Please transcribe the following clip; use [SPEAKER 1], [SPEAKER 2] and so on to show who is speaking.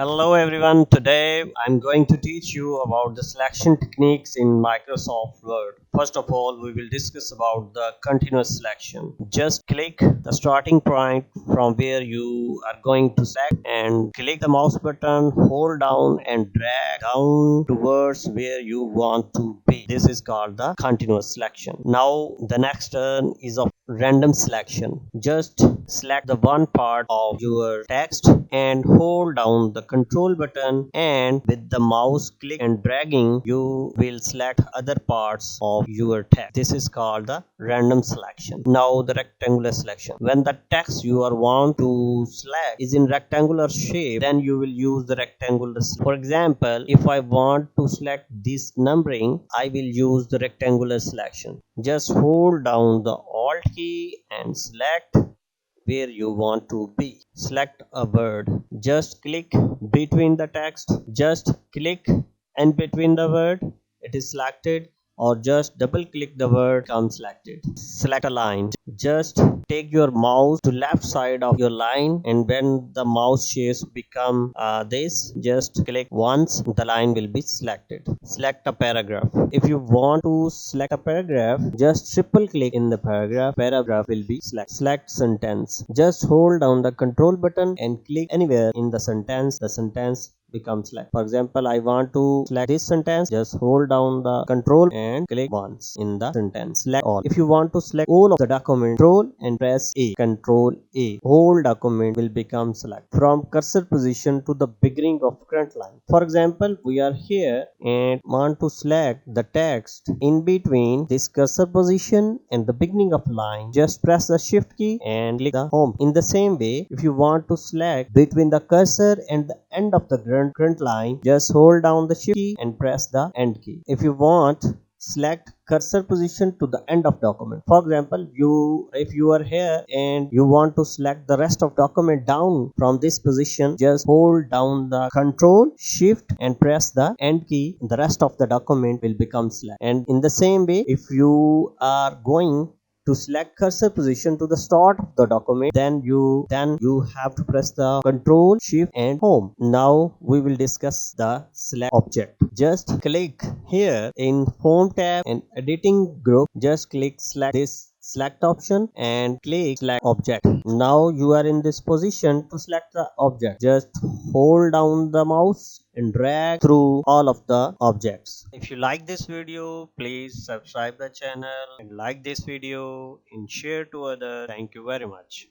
[SPEAKER 1] Hello everyone, today I'm going to teach you about the selection techniques in Microsoft Word. First of all, we will discuss about the continuous selection. Just click the starting point from where you are going to select and click the mouse button, hold down and drag down towards where you want to be. This is called the continuous selection. Now the next turn is of random selection. Just select the one part of your text and hold down the control button, and with the mouse click and dragging you will select other parts of your text. This is called the random selection. Now the rectangular selection. When the text you are want to select is in rectangular shape, then you will use the rectangular selection. For example, if I want to select this numbering, I will use the rectangular selection. Just hold down the alt key and select where you want to be. Select a word. Just click between the text. Just click and between the word. It is selected, or just double click the word comes selected. Select a line. Just take your mouse to left side of your line, and when the mouse shapes become this, just click once, the line will be selected. Select a paragraph. If you want to select a paragraph, just triple click in the paragraph will be selected. Select sentence. Just hold down the control button and click anywhere in the sentence becomes select. For example, I want to select this sentence. Just hold down the control and click once in the sentence. Select all. If you want to select all of the document, control and press A. Control A. Whole document will become select. From cursor position to the beginning of current line. For example, we are here and want to select the text in between this cursor position and the beginning of line. Just press the shift key and click the home. In the same way, if you want to select between the cursor and the end of the current line, just hold down the shift key and press the end key. If you want, select cursor position to the end of document. For example, if you are here and you want to select the rest of document down from this position, just hold down the control shift and press the end key. The rest of the document will become select. And in the same way, if you are going to select cursor position to the start of the document, then you have to press the control shift and home. Now we will discuss the select object. Just click here in home tab and editing group. Just click select this select option and click select object. Now you are in this position to select the object. Just hold down the mouse and drag through all of the objects. If you like this video, please subscribe the channel and like this video and share to others. Thank you very much.